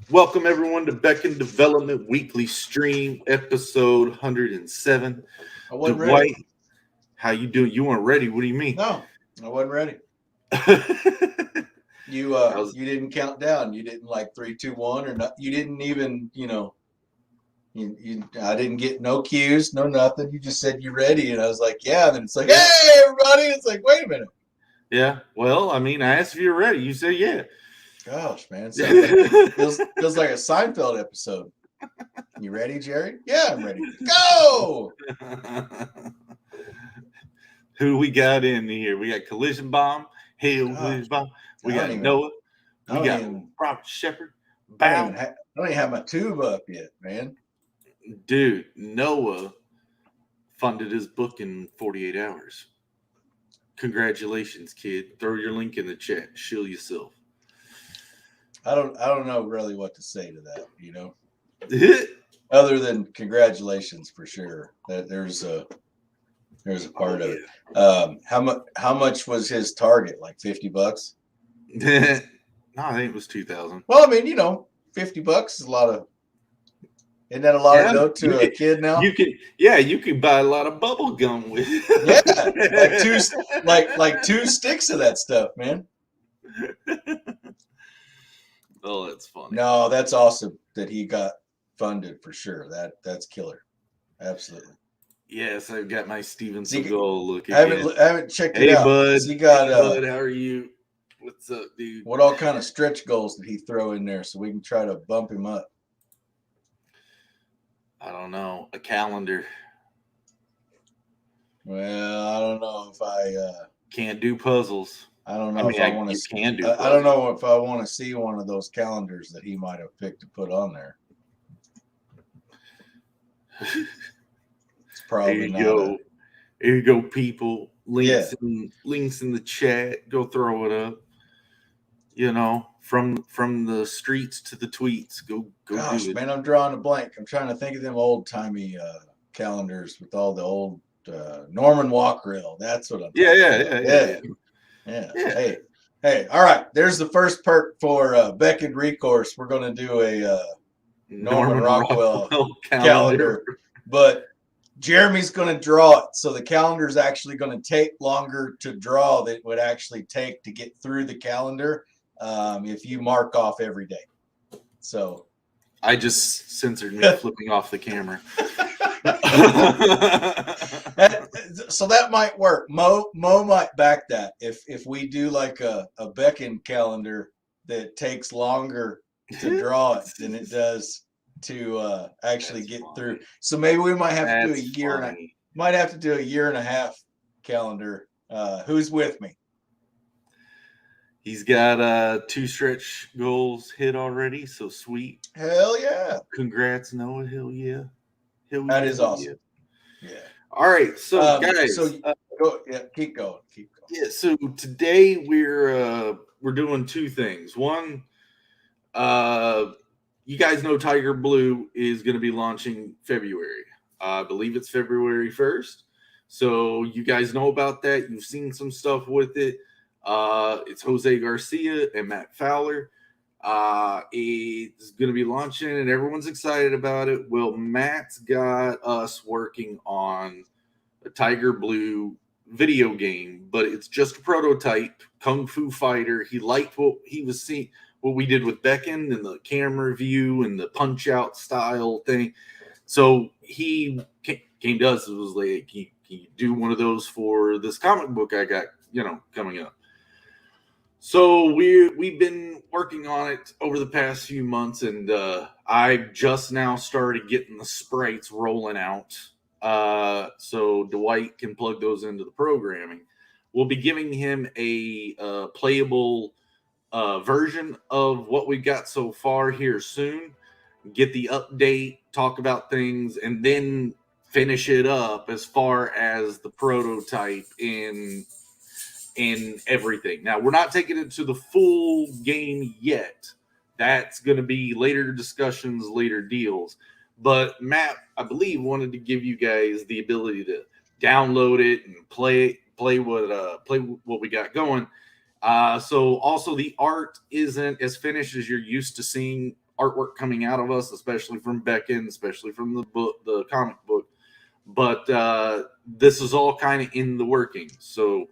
Welcome everyone to Beckoned Development Weekly Stream, episode 107. I wasn't ready. Dwight, how you doing? You weren't ready. What do you mean? No, I wasn't ready. You How's- you didn't count down. You didn't like 3, 2, 1 or not. You didn't even I didn't get no cues, no nothing. You just said you ready, and I was like, yeah. And then it's like, hey everybody. It's like, wait a minute. yeah. Well, I mean, I asked if you're ready. You said yeah. Gosh, man, feels like a Seinfeld episode. You ready, Jerry? Yeah, I'm ready. Go. Who do we got in here? We got Collision Bomb, Hail Collision Bomb. We got Noah. We got Robert Shepard. I don't even have my tube up yet, man. Dude, Noah funded his book in 48 hours. Congratulations, kid. Throw your link in the chat. Shill yourself. I don't know really what to say to that, other than congratulations for sure. That there's a part of it. How much was his target? Like $50? No, I think it was 2,000. Well, I mean, $50 is a lot of. Isn't that a lot to go to a kid now? You can buy a lot of bubble gum with. like two sticks of that stuff, man. Oh, that's funny. No, that's awesome that he got funded for sure. That's killer. Absolutely. Yes, I've got my Steven Seagal look. I haven't checked it out. Bud. He got, Bud, how are you? What's up, dude? What all kind of stretch goals did he throw in there so we can try to bump him up? I don't know. A calendar. Well, I don't know if I can't do puzzles. I don't know if I want to. Can do. I don't know if I want to see one of those calendars that he might have picked to put on there. It's probably not. Here you go, people. Links in the chat. Go throw it up. From the streets to the tweets. Go. Gosh, man, I'm drawing a blank. I'm trying to think of them old timey calendars with all the old Norman Walkerill. That's what I'm. Yeah. Hey. All right. There's the first perk for Beckoned Recourse. We're going to do a Norman Rockwell calendar, but Jeremy's going to draw it. So the calendar is actually going to take longer to draw than it would actually take to get through the calendar if you mark off every day. So I just censored me flipping off the camera. So that might work. Mo might back that if we do like a Beckon calendar that takes longer to draw it than it does to actually get through. So maybe we might have to do a year a year and a half calendar. Who's with me? He's got 2 stretch goals hit already, so sweet. Hell yeah! Congrats, Noah. Hell yeah! That is awesome. Yeah. All right, so guys, keep going. Yeah, so today we're doing 2 things. One, you guys know Tiger Blue is going to be launching February. I believe it's February 1st. So you guys know about that. You've seen some stuff with it. It's Jose Garcia and Matt Fowler. It's going to be launching and everyone's excited about it. Well, Matt's got us working on a Tiger Blue video game, but it's just a prototype, Kung Fu Fighter. He liked what he was seeing, what we did with Beckon and the camera view and the punch out style thing. So he came to us and was like, can you do one of those for this comic book I got, coming up? So we've been working on it over the past few months, and I've just now started getting the sprites rolling out. So Dwight can plug those into the programming. We'll be giving him a playable version of what we've got so far here soon. Get the update, talk about things, and then finish it up as far as the prototype in everything. Now, we're not taking it to the full game yet. That's going to be later discussions, later deals. But Matt, I believe, wanted to give you guys the ability to download it and play what we got going. So also the art isn't as finished as you're used to seeing artwork coming out of us, especially from Beckon, especially from the comic book. But this is all kind of in the working. So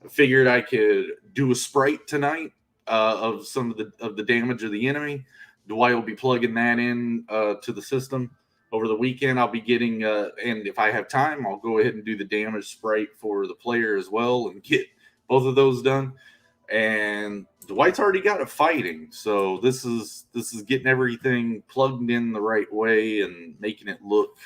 I figured I could do a sprite tonight of some of the damage of the enemy. Dwight will be plugging that in to the system. Over the weekend, I'll be getting, and if I have time, I'll go ahead and do the damage sprite for the player as well and get both of those done. And Dwight's already got it fighting, so this is getting everything plugged in the right way and making it look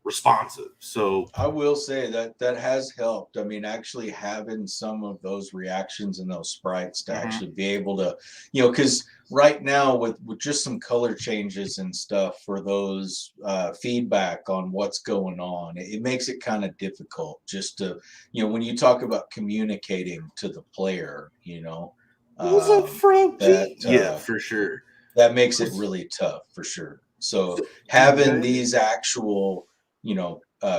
responsive. So I will say that has helped. I mean, actually having some of those reactions and those sprites to actually be able to, because right now with just some color changes and stuff for those feedback on what's going on, it makes it kind of difficult just to, when you talk about communicating to the player, what's up, Froggy? Yeah, for sure. That makes it really tough for sure. So having these actual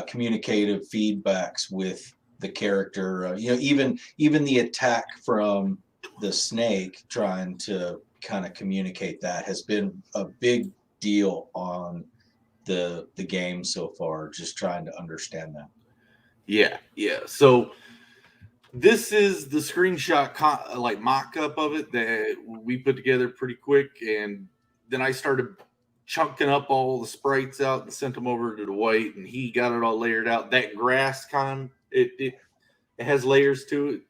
communicative feedbacks with the character, even the attack from the snake, trying to kind of communicate that has been a big deal on the game so far, just trying to understand that. Yeah. So this is the screenshot mock-up of it that we put together pretty quick, and then I started chunking up all the sprites out and sent them over to Dwight, and he got it all layered out. That grass it has layers to it.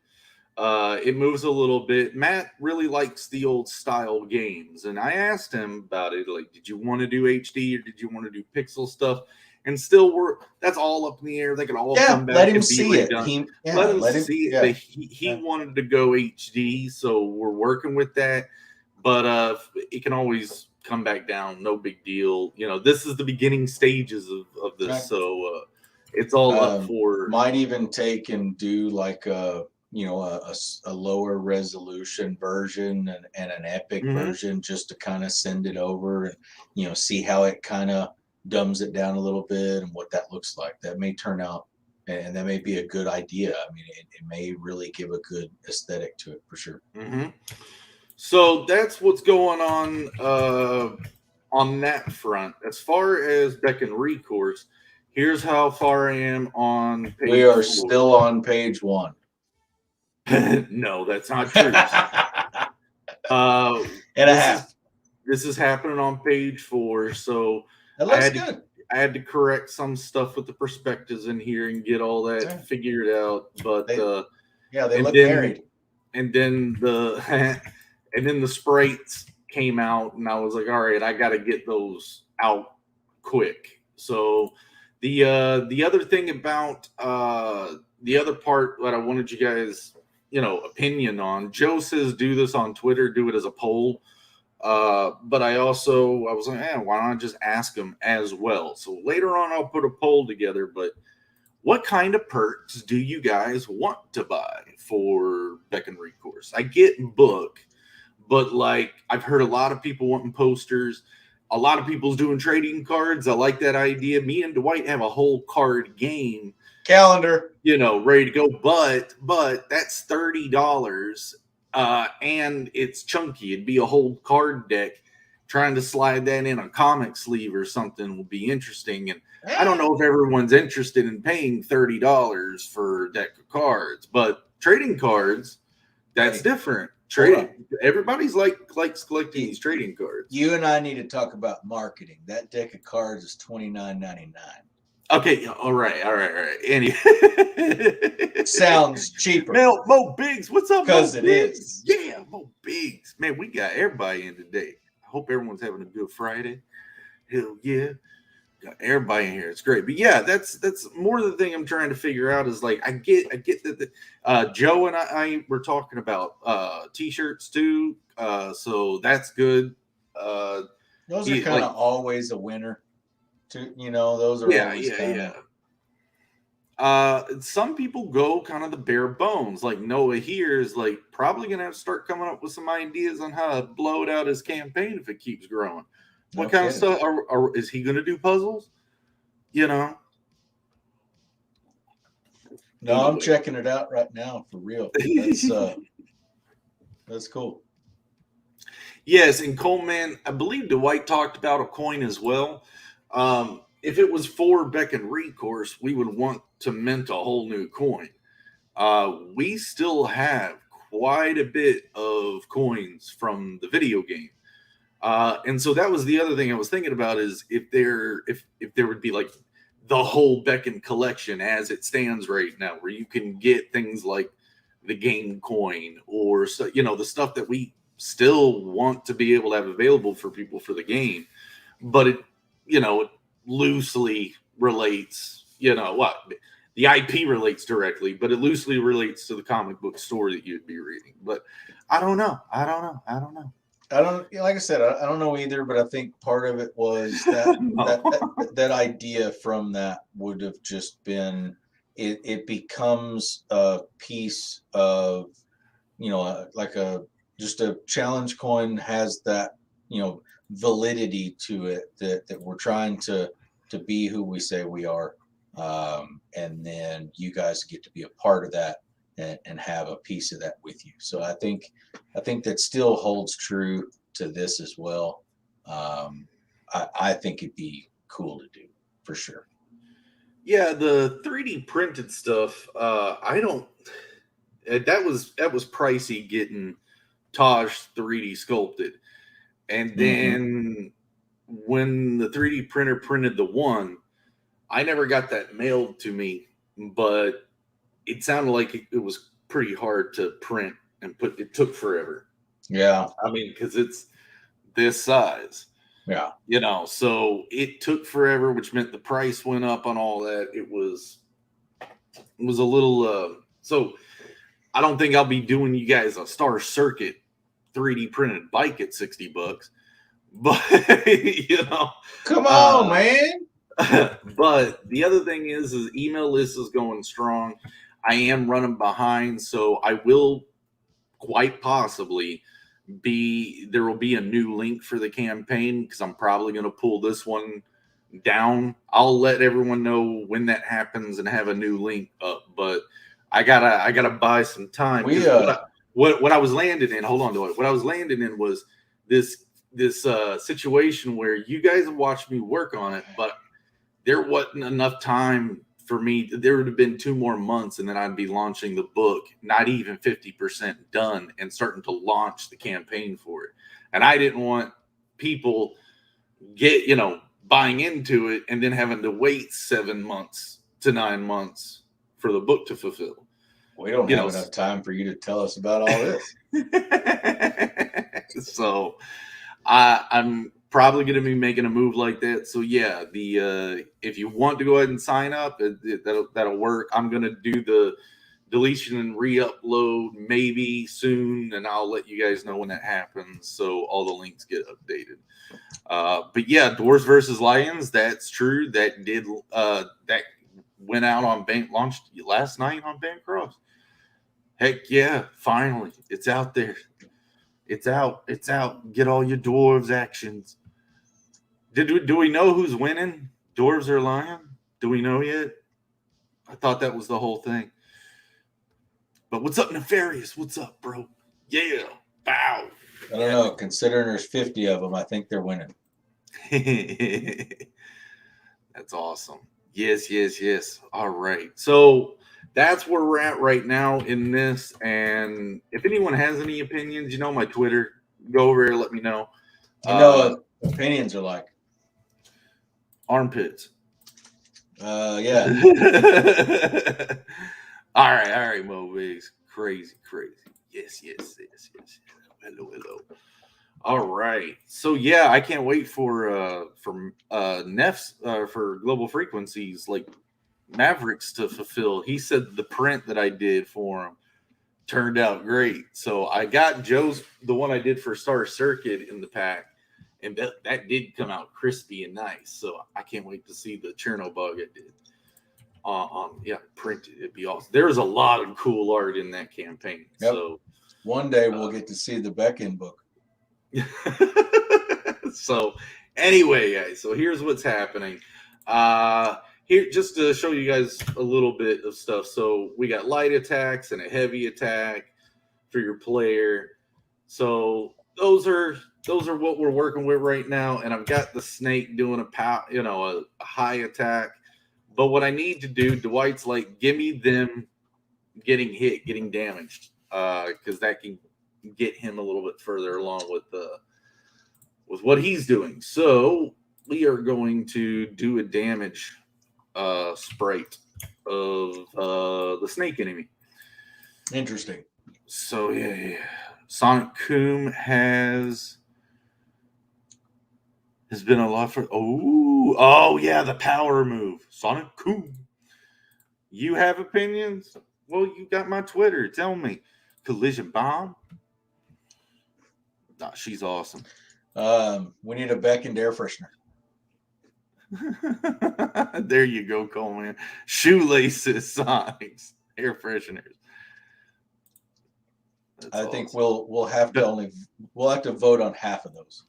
It moves a little bit. Matt really likes the old style games, and I asked him about it. Like, did you want to do HD or did you want to do pixel stuff? And still, that's all up in the air. They can all come back. Let him see it. Let him see it. He wanted to go HD, so we're working with that. But it can always come back down. No big deal. This is the beginning stages of this, right. So it's all up for. Might even take and do like a lower resolution version and an epic version, just to kind of send it over and see how it kind of dumbs it down a little bit and what that looks like. That may turn out, and that may be a good idea. I mean, it may really give a good aesthetic to it for sure. So that's what's going on that front. As far as Beckon Recourse, here's how far I am on page 4. We are still on page 1. No, that's not true. And a half. This is happening on page 4. So that looks good. I had to correct some stuff with the perspectives in here and get all that figured out. But they look married. And then the sprites came out, and I was like, all right, I got to get those out quick. So the other thing about the other part that I wanted you guys, opinion on, Joe says do this on Twitter, do it as a poll. But I was like, why not just ask them as well? So later on, I'll put a poll together. But what kind of perks do you guys want to buy for Beckon Recourse? I get book, but like I've heard a lot of people wanting posters. A lot of people's doing trading cards. I like that idea. Me and Dwight have a whole card game calendar, ready to go. But that's $30. And it's chunky. It'd be a whole card deck. Trying to slide that in a comic sleeve or something will be interesting. And I don't know if everyone's interested in paying $30 for a deck of cards, but trading cards, that's different. Everybody's likes collecting these trading cards. You and I need to talk about marketing. That deck of cards is $29.99. Okay, all right. Anyway, sounds cheaper. Mo Biggs, what's up? Because it is. Yeah, Mo Biggs. Man, we got everybody in today. I hope everyone's having a good Friday. Hell yeah, got everybody in here. It's great. But yeah, that's more the thing I'm trying to figure out is like I get that Joe and I were talking about t-shirts too. So that's good. Those are kind of always a winner. Those are always kind of. Some people go kind of the bare bones. Like Noah here is like probably gonna have to start coming up with some ideas on how to blow it out his campaign if it keeps growing. What kind of stuff is he gonna do? Puzzles? No, I'm checking it out right now for real. That's cool. Yes, and Coleman, I believe Dwight talked about a coin as well. If it was for Beckon recourse, we would want to mint a whole new coin. We still have quite a bit of coins from the video game. And so that was the other thing I was thinking about is if there would be like the whole Beckon collection as it stands right now, where you can get things like the game coin or the stuff that we still want to be able to have available for people for the game, but it loosely relates, what the IP relates directly, but it loosely relates to the comic book story that you'd be reading. But I don't know. Like I said, I don't know either, but I think part of it was that that idea from that would have just been it becomes a piece of like just a challenge coin has that validity to it that we're trying to be who we say we are, and then you guys get to be a part of that and have a piece of that with you. So I think that still holds true to this as well. I think it'd be cool to do for sure. Yeah, the 3D printed stuff. I don't. That was pricey getting Taj 3D sculpted, and then when the 3D printer printed the one, I never got that mailed to me, but it sounded like it was pretty hard to print and put. It took forever. Yeah. I mean, because it's this size. Yeah. So it took forever, which meant the price went up on all that. It was a little. So I don't think I'll be doing you guys a Star Circuit 3D printed bike at $60, but come on, man. But the other thing is email list is going strong. I am running behind, so I will quite possibly there will be a new link for the campaign because I'm probably going to pull this one down. I'll let everyone know when that happens and have a new link up, but I gotta buy some time. What I was landing in, hold on to it. What I was landing in was this situation where you guys have watched me work on it, but there wasn't enough time for me. There would have been 2 more months, and then I'd be launching the book, not even 50% done, and starting to launch the campaign for it. And I didn't want people buying into it and then having to wait 7 months to 9 months for the book to fulfill. We don't have enough time for you to tell us about all this. So I'm probably going to be making a move like that. So yeah, if you want to go ahead and sign up, that'll work. I'm going to do the deletion and re-upload maybe soon, and I'll let you guys know when that happens, so all the links get updated. But yeah, Dwarves versus Lions, that's true. That went out on launched last night on Bancroft. Heck yeah, finally, it's out there. It's out. Get all your dwarves actions. Do we know who's winning? Dwarves or Lion? Do we know yet? I thought that was the whole thing. But what's up, Nefarious? What's up, bro? Yeah. Bow. I don't know. Considering there's 50 of them, I think they're winning. That's awesome. Yes. All right. So that's where we're at right now in this. And if anyone has any opinions, my Twitter, go over there, let me know. Opinions are like armpits. Yeah. All right, Mo Biggs. Crazy. Yes. Hello. All right. So yeah, I can't wait for Neff's for Global Frequencies like Mavericks to fulfill. He said the print that I did for him turned out great. So I got Joe's, the one I did for Star Circuit, in the pack, and that did come out crispy and nice. So I can't wait to see the Chernobog I did. Printed. It'd be awesome. There's a lot of cool art in that campaign. Yep. So one day we'll get to see the Beckon book. So anyway, guys, so here's what's happening. Here, just to show you guys a little bit of stuff. So we got light attacks and a heavy attack for your player. So those are what we're working with right now. And I've got the snake doing a high attack. But what I need to do, Dwight's like, give me them getting hit, getting damaged, because that can get him a little bit further along with what he's doing. So we are going to do a damage sprite of the snake enemy. Interesting. So yeah. Sonic Coom has been a lot for. Oh yeah, the power move, Sonic Coom. You have opinions? Well, you got my Twitter. Tell me. Collision Bomb. Nah, she's awesome. We need a beckoned air freshener. There you go, Coleman. Shoelaces, Sonics, air fresheners. That's I think awesome. we'll have to vote on half of those.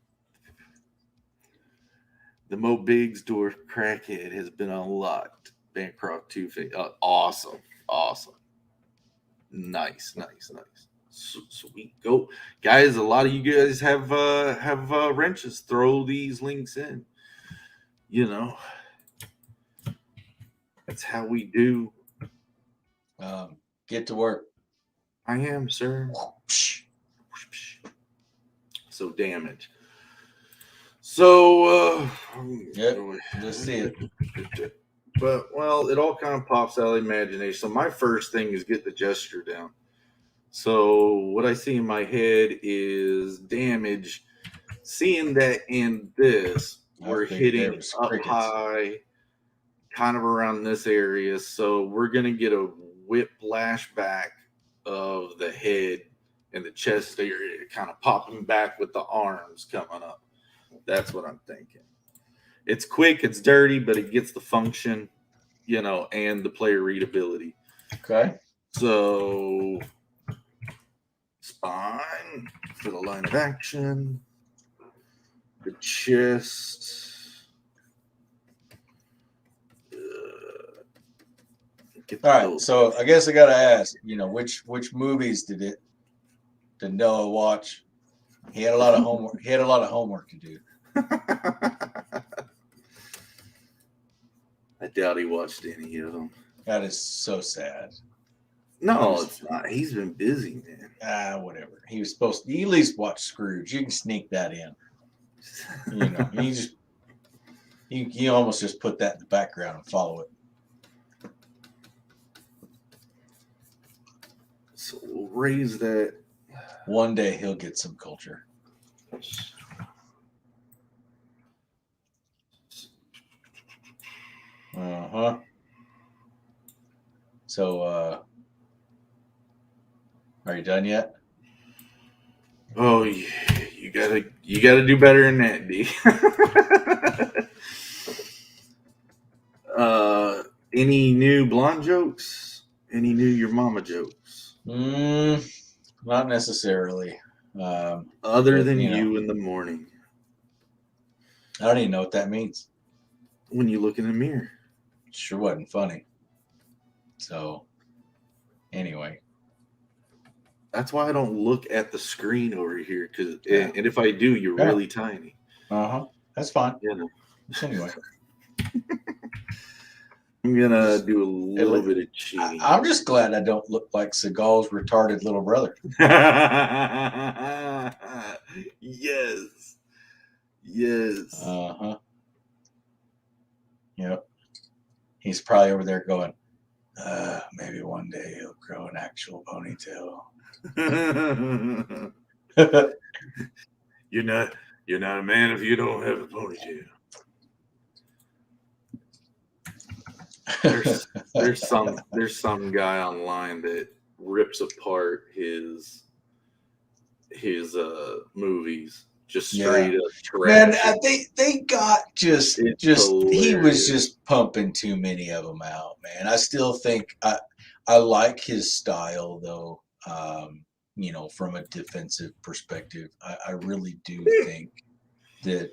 The Mo Biggs Dwarf Crackhead has been unlocked. Bancroft 2 awesome. Nice. Sweet. Go, guys. A lot of you guys have wrenches. Throw these links in. You know, that's how we do. Get to work. I am, sir. So damage. So yep, let's see it. But well, it all kind of pops out of the imagination. So my first thing is get the gesture down. So what I see in my head is damage. Seeing that in this, we're hitting up high, kind of around this area. So we're gonna get a whiplash back of the head and the chest area, kind of popping back with the arms coming up. That's what I'm thinking. It's quick, it's dirty, but it gets the function, and the player readability. Okay. So, spine for the line of action. The chest. All right, so I guess I gotta ask, which movies did Noah watch? He had a lot of homework. He had a lot of homework to do. I doubt he watched any of them. That is so sad. No, it's not. He's been busy, man. Whatever. He was supposed to at least watch Scrooge. You can sneak that in. You almost just put that in the background and follow it. So we'll raise that. One day he'll get some culture. So, are you done yet? Oh, yeah. You gotta do better than that, D. Any new blonde jokes? Any new your mama jokes? Not necessarily. Other than you in the morning. I don't even know what that means. When you look in the mirror. Sure wasn't funny. So, anyway. That's why I don't look at the screen over here. And if I do, you're really tiny. That's fine. Anyway. I'm going to do a little bit of cheating. I'm just glad I don't look like Seagal's retarded little brother. Yes. Yep. He's probably over there going, maybe one day he'll grow an actual ponytail. You're not a man if you don't have a ponytail. There's some guy online that rips apart his movies, just straight up trash. Man, they got just he was just pumping too many of them out, man. I still think I like his style though. From a defensive perspective, I really do think that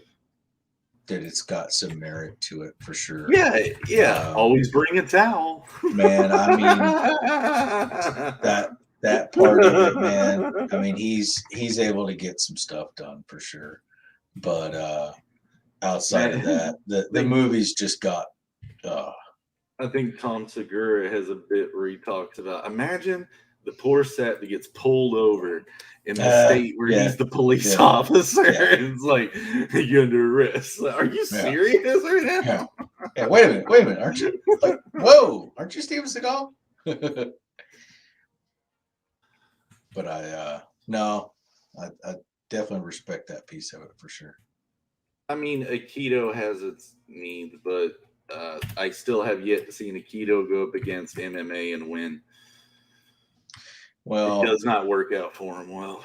it's got some merit to it for sure. Yeah. Always bring a towel. Man, I mean that part of it, man. I mean, he's able to get some stuff done for sure. But outside of that, the movies just got. I think Tom Segura has a bit where he talks about, imagine the poor set that gets pulled over in the state where he's the police officer. It's like, you're under arrest. Are you serious right now? Yeah, wait a minute. Aren't you? Like, whoa, aren't you Steven Seagal? But I definitely respect that piece of it for sure. I mean, Aikido has its needs, but I still have yet to see an Aikido go up against MMA and win. Well, it does not work out for him well.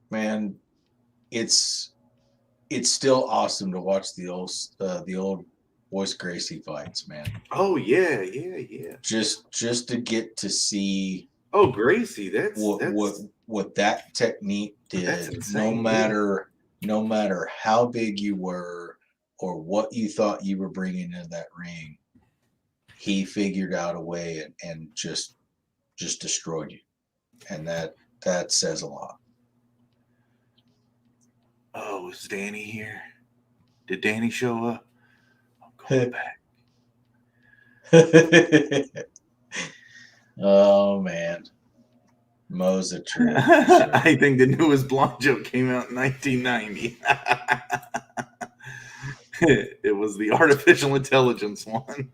Man, it's still awesome to watch the old Royce Gracie fights, man. Oh yeah. Just to get to see. Oh, Gracie, that's what that technique did. Insane, no matter how big you were or what you thought you were bringing into that ring, he figured out a way and just destroyed you, and that says a lot. Oh, is Danny here? Did Danny show up? I'm going back. Oh man, Mo's a trip. Sure. I think the newest blonde joke came out in 1990. It was the artificial intelligence one.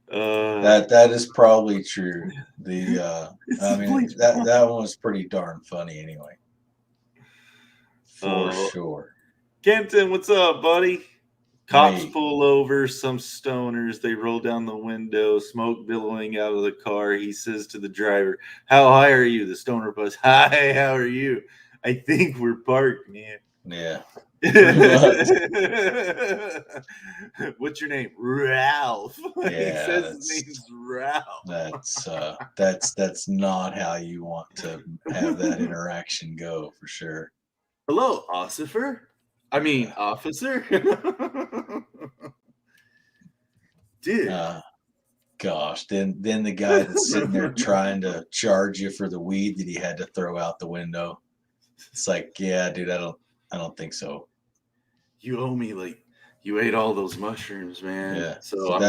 That is probably true. I mean that one was pretty darn funny anyway. For sure. Kenton, what's up, buddy? Cops pull over some stoners. They roll down the window, smoke billowing out of the car. He says to the driver, "How high are you?" The stoner buzz, "Hi, how are you?" "I think we're parked, man." Yeah. What's your name? Ralph. Yeah, he says his name's Ralph. That's not how you want to have that interaction go, for sure. Hello, officer. Officer. Dude. Gosh, then the guy that's sitting there trying to charge you for the weed that he had to throw out the window. It's like, yeah, dude, I don't think so. You owe me, like, you ate all those mushrooms, man. Yeah. So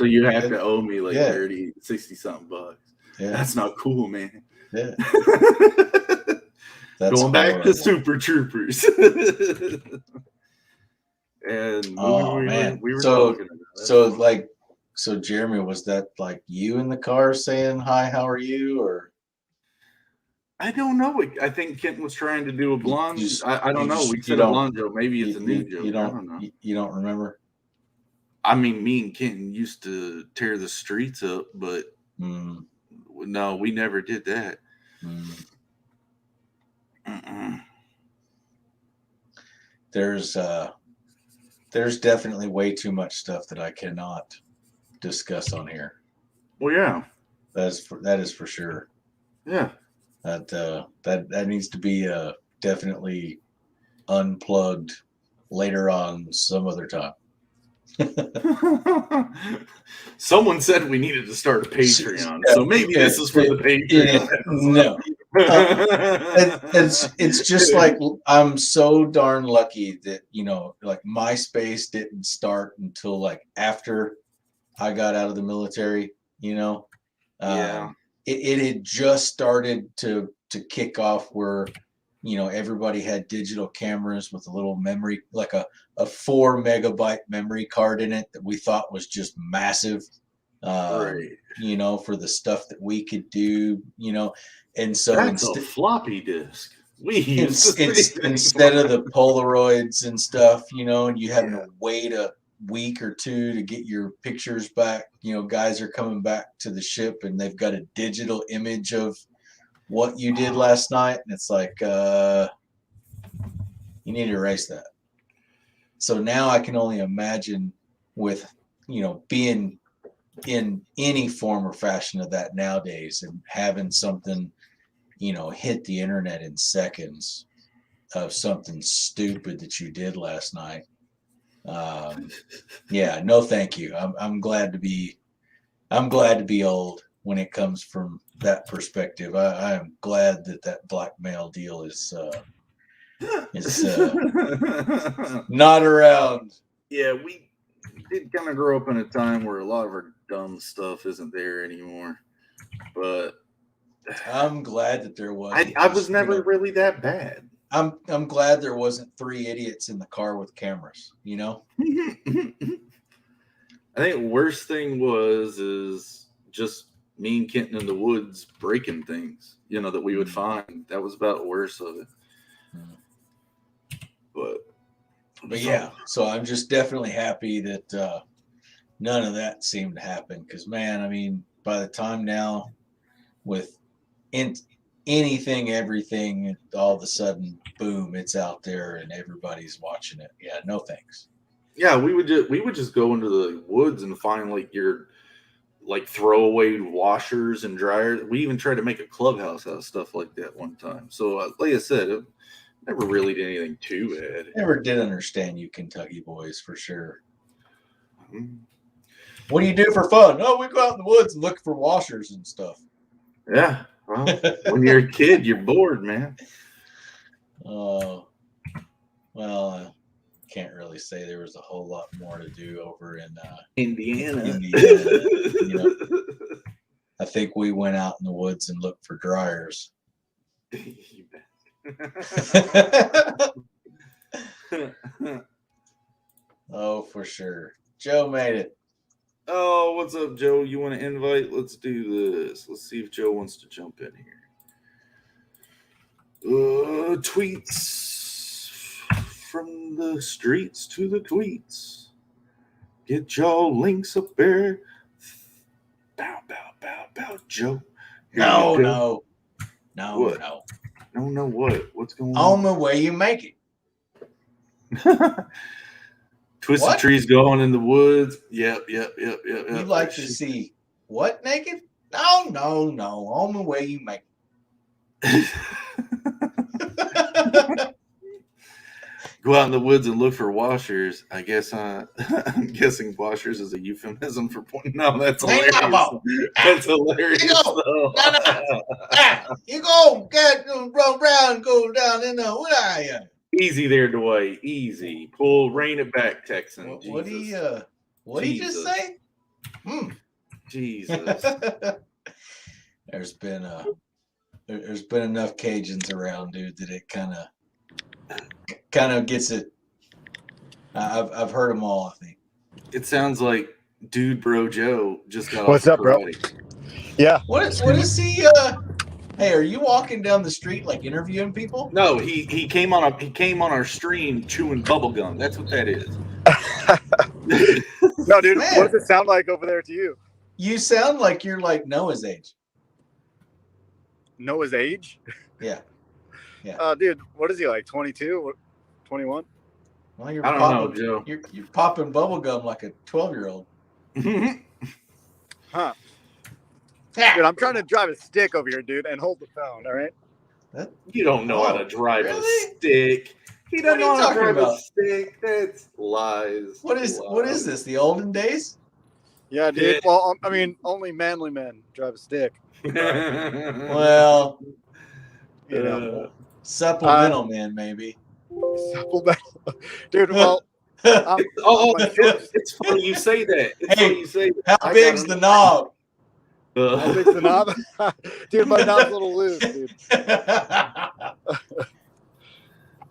you have to owe me like 30, 60 something bucks. Yeah. That's not cool, man. Yeah. That's going back to Super Troopers. And we were talking about that. So Jeremy, was that like you in the car saying, "Hi, how are you?" Or I don't know. I think Kent was trying to do a blonde. I don't know. We said a blonde joke. Maybe it's a new joke. I don't know. You don't remember? I mean, me and Kenton used to tear the streets up, but no, we never did that. There's definitely way too much stuff that I cannot discuss on here. Well, yeah, that is for sure. Yeah, that needs to be definitely unplugged later on some other time. Someone said we needed to start a Patreon, so maybe this is for the Patreon. No. It's just like, I'm so darn lucky that, like, MySpace didn't start until like after I got out of the military. Yeah. It had just started to kick off where everybody had digital cameras with a little memory, like a 4 megabyte memory card in it that we thought was just massive. Right. For the stuff that we could do, and so that's a floppy disk. Instead of the Polaroids and stuff, and you having to wait a week or two to get your pictures back. Guys are coming back to the ship and they've got a digital image of what you did last night, and it's like, you need to erase that. So now I can only imagine with being in any form or fashion of that nowadays and having something hit the internet in seconds of something stupid that you did last night. No thank you. I'm glad to be old when it comes from that perspective. I am glad that blackmail deal is not around. Yeah, we did kind of grow up in a time where a lot of our dumb stuff isn't there anymore. But I'm glad that there was. I was never really that bad. I'm glad there wasn't 3 idiots in the car with cameras, I think worst thing is just me and Kenton in the woods breaking things, that we would find. That was about the worst of it. But yeah, so I'm just definitely happy that none of that seemed to happen. Because, man, I mean, by the time now with anything, everything, all of a sudden, boom, it's out there and everybody's watching it. Yeah, no thanks. Yeah, we would just go into the woods and find your throwaway washers and dryers. We even tried to make a clubhouse out of stuff like that one time. So, like I said, it never really did anything too bad. Never did understand you Kentucky boys for sure. What do you do for fun? Oh, we go out in the woods and look for washers and stuff. Yeah. Well, when you're a kid, you're bored, man. Oh, well, can't really say there was a whole lot more to do over in Indiana. I think we went out in the woods and looked for dryers. Oh, for sure. Joe made it. Oh, what's up, Joe? You want to invite? Let's do this. Let's see if Joe wants to jump in here. Tweets from the streets to the tweets. Get your links up there. Bow, bow, bow, bow, Joe. No. What? No, what? What's going on? On the way you make it. Twisted trees going in the woods. Yep. You like to see what naked? No. On the way you make it. Go out in the woods and look for washers. I guess I'm guessing washers is a euphemism for pointing. No, that's hilarious. That's hilarious. You go. You go get roll around, go down in the what are you? Easy there, Dwight. Easy. Rein it back, Texan. What do you just say? Jesus. There's been enough Cajuns around, dude, that it kind of gets it. I've heard them all, I think. It sounds like Dude Bro Joe just got What's up, bro? Yeah. What is he? Hey, are you walking down the street like interviewing people? No, he came on our stream chewing bubble gum. That's what that is. No, dude. Man. What does it sound like over there to you? You sound like you're like Noah's age. Noah's age? Yeah. Dude, what is he like? 22? 21? Well, I don't know, Joe. You're popping bubble gum like a 12-year-old. Huh. Dude, I'm trying to drive a stick over here, dude, and hold the phone, all right? You don't know how to drive a stick. He doesn't know how to drive a stick. That's lies. What is this, the olden days? Yeah, dude. Yeah. Well, I mean, only manly men drive a stick. Well, you know, supplemental man, maybe. Supplemental. Dude, well. It's funny you say that. Hey, how big's the knob? How big's the knob? Dude, my knob's a little loose, dude.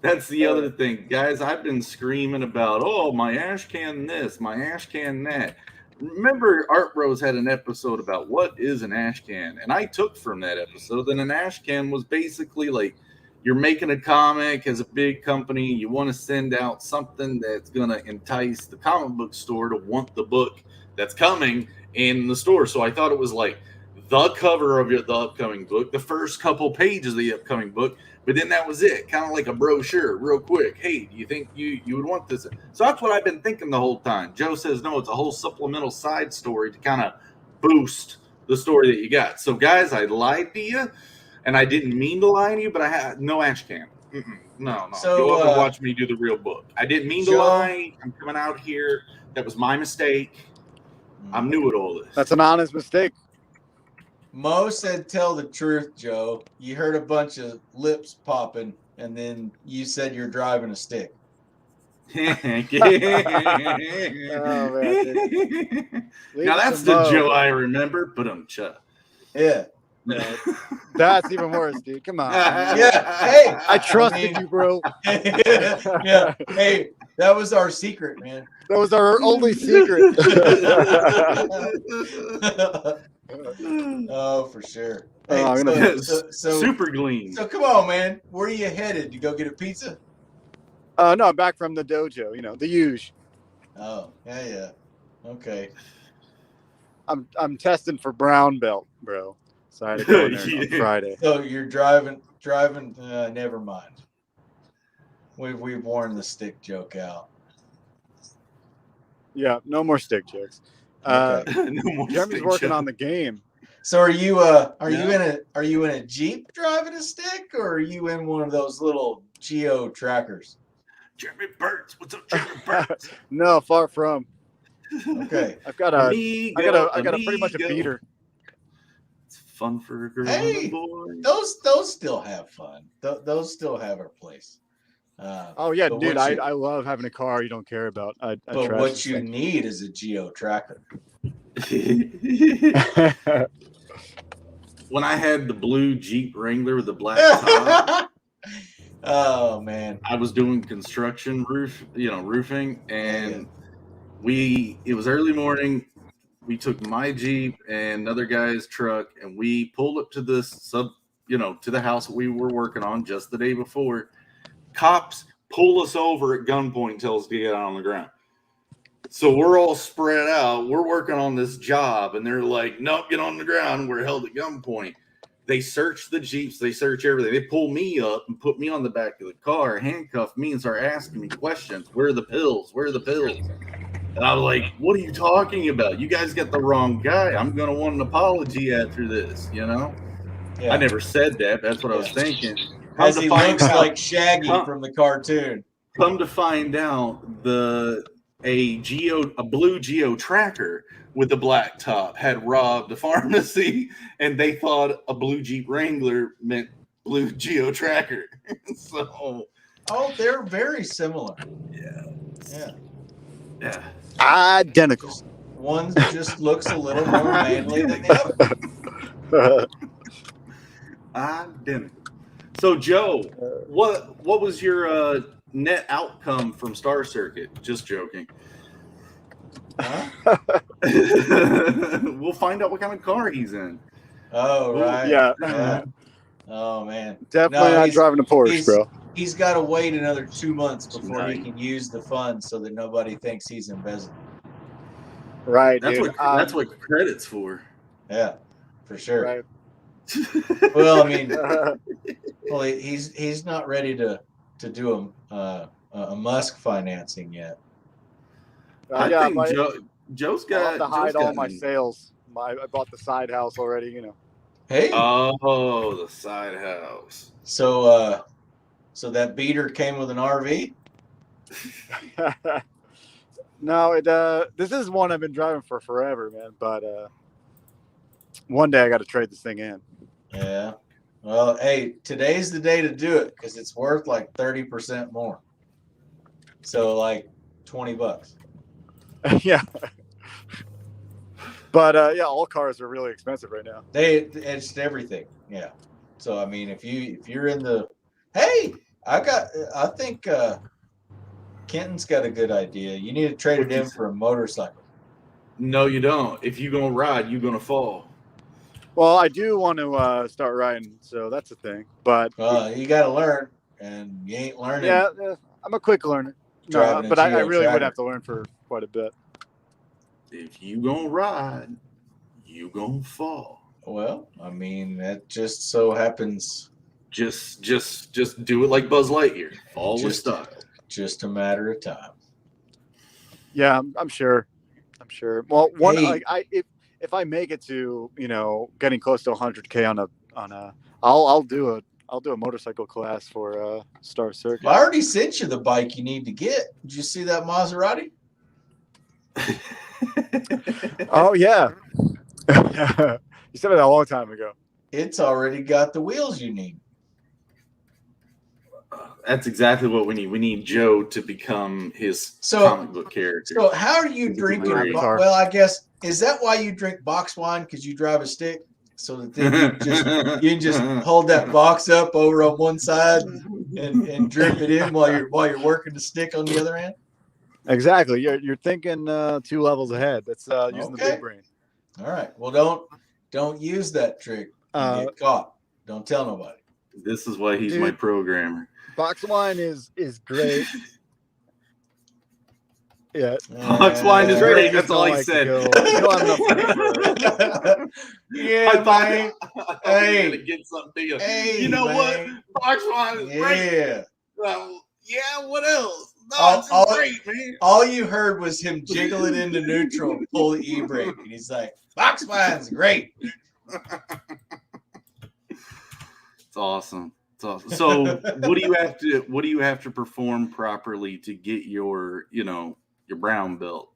That's the other thing. Guys, I've been screaming about, my ash can this, my ash can that. Remember, Art Bros had an episode about what is an ash can. And I took from that episode that an ash can was basically like you're making a comic as a big company. You want to send out something that's going to entice the comic book store to want the book that's coming in the store. So I thought it was like the cover of the upcoming book, the first couple pages of the upcoming book, but then that was it, kind of like a brochure, real quick. Hey, do you think you would want this? So that's what I've been thinking the whole time. Joe says, no, it's a whole supplemental side story to kind of boost the story that you got. So, guys, I lied to you, and I didn't mean to lie to you, but I had no ash can. No. So, you'll have to watch me do the real book. I didn't mean to lie. I'm coming out here. That was my mistake. I'm new at all this. That's an honest mistake. Mo said, "Tell the truth, Joe. You heard a bunch of lips popping, and then you said you're driving a stick." Oh, man, now that's the Mo, Joe bro. I remember, but I'm Chuck. Yeah. That's even worse, dude. Come on. Yeah. Hey, I trusted you, bro. Yeah. Hey, that was our secret, man. That was our only secret. Oh, for sure. Hey, super glean. So come on, man. Where are you headed? To go get a pizza? No, I'm back from the dojo. You know, the huge. Oh, yeah. Okay. I'm testing for brown belt, bro. So I had to go in there on Friday. So you're driving. Never mind. We've worn the stick joke out. Yeah, no more stick jokes. Okay. No more Jeremy's stick working joke. on the game. So are you in a Jeep driving a stick, or are you in one of those little geo trackers? Jeremy Burns, what's up, Jeremy Burns? No, far from. Okay. I got a pretty much a beater. It's fun for a girl. Hey, boy. those still have fun. Those still have a place. Oh yeah, dude, I love having a car you don't care about. But what you need is a geo tracker. When I had the blue Jeep Wrangler with the black top, oh man, I was doing construction roofing, and it was early morning. We took my Jeep and another guy's truck, and we pulled up to this to the house that we were working on just the day before. Cops pull us over at gunpoint and tell us to get out on the ground. So we're all spread out. We're working on this job, and they're like, "Nope, get on the ground." We're held at gunpoint. They search the Jeeps. They search everything. They pull me up and put me on the back of the car, handcuff me, and start asking me questions. Where are the pills? Where are the pills? And I was like, "What are you talking about? You guys got the wrong guy. I'm going to want an apology after this, Yeah. I never said that. That's what I was thinking. As he looks like Shaggy from the cartoon. Come to find out, a blue Geo tracker with a black top had robbed a pharmacy, and they thought a blue Jeep Wrangler meant blue Geo tracker. So, they're very similar. Yeah. Identical. One just looks a little more manly than the other. Identical. So, Joe, what was your net outcome from Star Circuit? Just joking. Huh? We'll find out what kind of car he's in. Oh, right. Yeah. Oh, man. Definitely not driving a Porsche, bro. He's got to wait another 2 months before he can use the funds so that nobody thinks he's embezzling. Right, that's what credit's for. Yeah, for sure. Right. Well, I mean, he's not ready to do a Musk financing yet. I think Joe's got to hide all my sales. I bought the side house already, Hey. Oh, the side house. So that beater came with an RV? No, this is one I've been driving for forever, man. But one day I got to trade this thing in. Yeah. Well, hey, today's the day to do it because it's worth like 30% more. So like $20. Yeah. But all cars are really expensive right now. It's everything. Yeah. So I mean, if you're in the, hey, I think Kenton's got a good idea. You need to trade it in for a motorcycle. No, you don't. If you're gonna ride, you're gonna fall. Well, I do want to start riding, so that's a thing. But you got to learn, and you ain't learning. Yeah, I'm a quick learner. But I really would have to learn for quite a bit. If you gonna ride, you gonna fall. Well, I mean, that just so happens. Just do it like Buzz Lightyear. Fall with style. Just a matter of time. Yeah, I'm sure. Well, if I make it to getting close to 100K on a I'll do a motorcycle class for Star Circuit. I already sent you the bike you need to get. Did you see that Maserati? Oh yeah. You said it a long time ago. It's already got the wheels you need. That's exactly what we need. We need Joe to become his comic book character. So how are you drinking? Well, I guess, is that why you drink box wine? Because you drive a stick? So that then you just hold that box up over on one side and drip it in while you're working the stick on the other end? Exactly. You're thinking 2 levels ahead. That's using the big brain. All right. Well, don't use that trick. You get caught. Don't tell nobody. This is why he's my programmer. Box wine is great. Yeah. Box wine is great. That's all he said. You don't have enough yeah, I thought man. I was gonna get something. You know what? Box wine is great. Yeah. Yeah, what else? No, it's great, man. All you heard was him jiggle it into neutral, pull the e-brake, and he's like, box wine's great. It's awesome. It's awesome. So what do you have to perform properly to get your brown belt?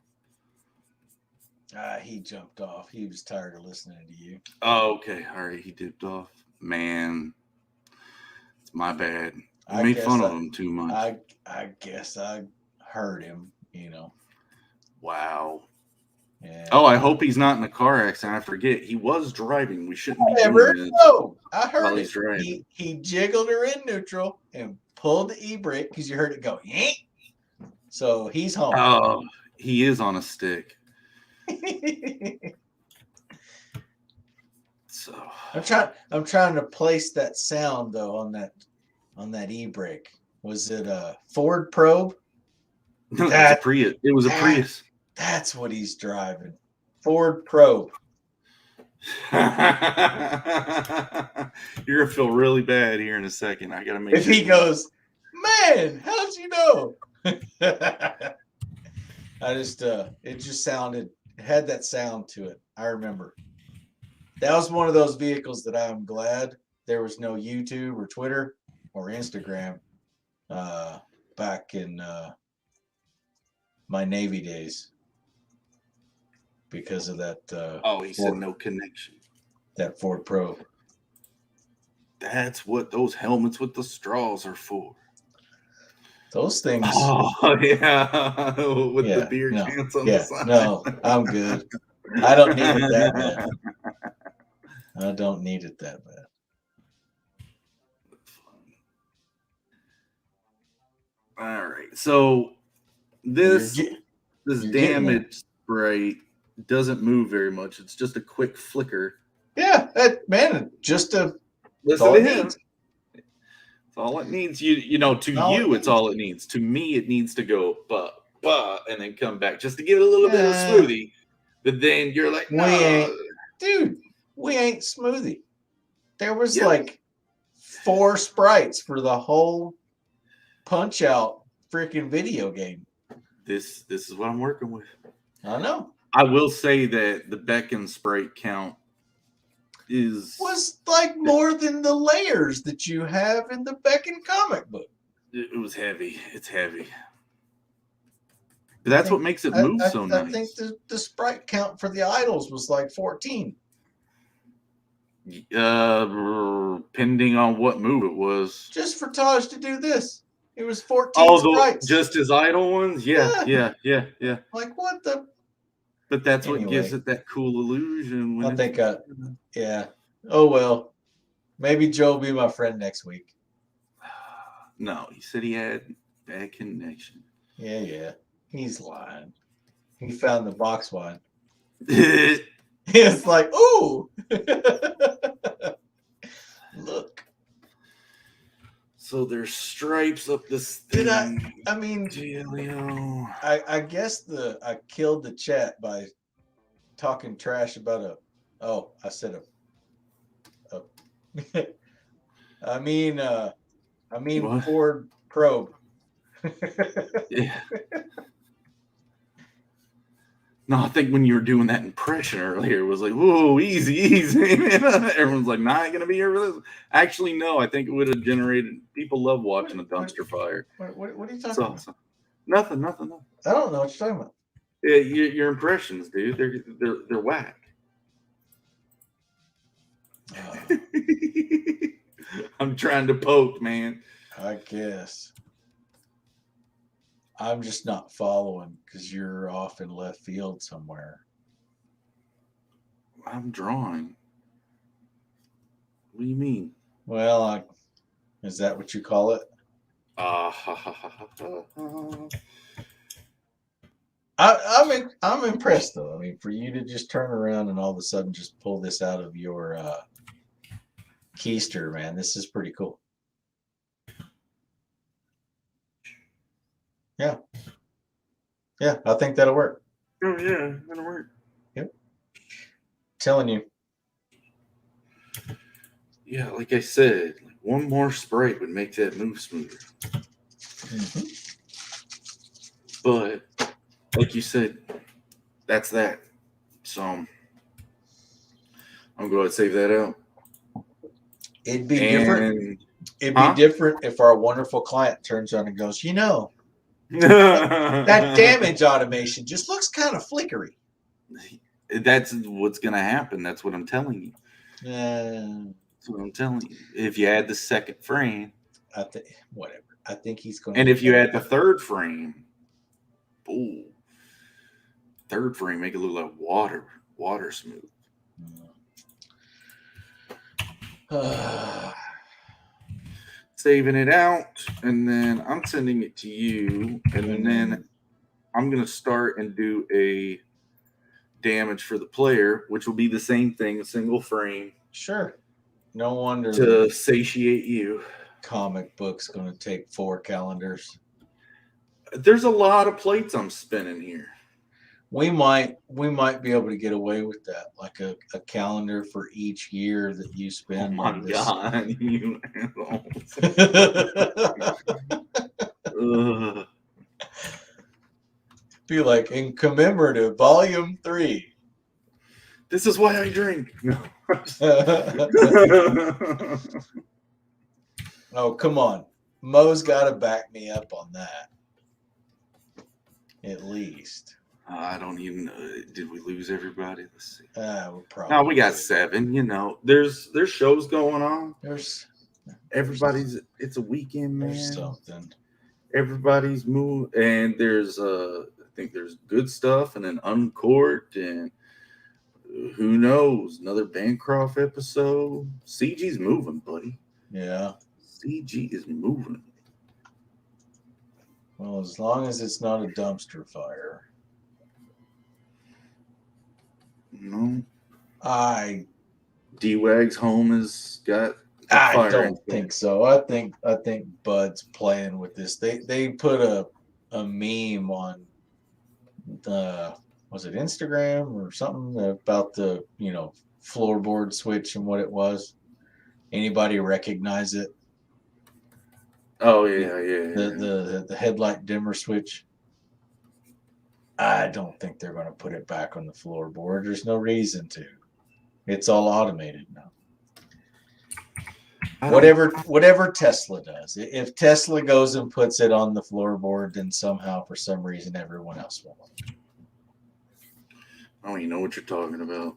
He jumped off. He was tired of listening to you. Oh, okay. All right. He dipped off. Man, it's my bad. I made fun of him too much. I guess I hurt him, Wow. Yeah. Oh, I hope he's not in a car accident. I forget. He was driving. We shouldn't be doing this. No, I heard he's driving. He jiggled her in neutral and pulled the e-brake because you heard it go, Yeet! So he's home. Oh, he is on a stick. So I'm trying to place that sound though on that e-brake. Was it a Ford Probe? No, it was a Prius. It was a Prius. That's what he's driving. Ford Probe. You're gonna feel really bad here in a second. I gotta make if he goes, man, how'd you know? I just it just sounded, it had that sound to it. I remember. That was one of those vehicles that I'm glad there was no YouTube or Twitter or Instagram back in my Navy days because of that. He said no connection. That Ford Probe. That's what those helmets with the straws are for. Those things. Oh, yeah. With the beer cans on the side. No, I'm good. I don't need it that bad. I don't need it that bad. All right. So this damage spray doesn't move very much. It's just a quick flicker. Yeah, just a listen to him. It's all it needs. It's all it needs. To me, it needs to go bah, and then come back just to give it a little bit of smoothie. But then you're like, no. We ain't smoothie. There was like 4 sprites for the whole Punch Out freaking video game. This is what I'm working with. I know. I will say that the Beckon sprite count was like more than the layers that you have in the Beckon comic book. It was heavy. It's heavy. But that's what makes it move so nice. I think the sprite count for the idols was like 14. Depending on what move it was. Just for Taj to do this. It was 14 sprites. Just his idol ones? Yeah. Like what the? But that's what gives it that cool illusion. I think, oh well. Maybe Joe will be my friend next week. No, he said he had bad connection. Yeah. He's lying. He found the box wine. It's like, ooh. Look. So there's stripes up this thing. I guess I killed the chat by talking trash about what? Ford Probe. Yeah. No, I think when you were doing that impression earlier, it was like, whoa, easy. Everyone's like, nah, I ain't going to be here for this. Actually, no, I think it would have generated, people love watching a dumpster fire. What are you talking about? Nothing. I don't know what you're talking about. Yeah, your impressions, dude, they're whack. I'm trying to poke, man. I guess. I'm just not following because you're off in left field somewhere. I'm drawing. What do you mean? Well, is that what you call it? I'm impressed though. I mean, for you to just turn around and all of a sudden just pull this out of your keister, man, this is pretty cool. Yeah. Yeah, I think that'll work. Oh yeah, that'll work. Yep. Telling you. Yeah, like I said, one more sprite would make that move smoother. Mm-hmm. But like you said, that's that. So I'm going to save that out. It'd be different. It'd be different if our wonderful client turns on and goes, that damage automation just looks kind of flickery. That's what's going to happen. That's what I'm telling you. That's what I'm telling you. If you add the second frame, whatever. I think he's going to. And if you add the third frame, third frame make it look like water smooth. Saving it out, and then I'm sending it to you, and then I'm going to start and do a damage for the player, which will be the same thing, a single frame. Sure. No wonder to satiate you. Comic book's going to take 4 calendars. There's a lot of plates I'm spinning here. We might be able to get away with that, like a calendar for each year that you spend. Oh my God, you assholes. Be like in commemorative volume 3. This is why I drink. No. Oh, come on. Mo's got to back me up on that. At least. I don't even know. Did we lose everybody? Let's see. We probably. No, we got 7. There's shows going on. Everybody's. It's a weekend, man. There's something. Everybody's moving, and there's I think there's good stuff, and then Uncorked, and who knows, another Bancroft episode. CG's moving, buddy. Yeah. CG is moving. Well, as long as it's not a dumpster fire. No. D-Wag's home has got I don't think so. I think Bud's playing with this. They put a meme on was it Instagram or something about the floorboard switch and what it was. Anybody recognize it? Oh yeah. The headlight dimmer switch. I don't think they're going to put it back on the floorboard. There's no reason to. It's all automated now. Whatever Tesla does. If Tesla goes and puts it on the floorboard, then somehow, for some reason, everyone else will. I don't even know what you're talking about.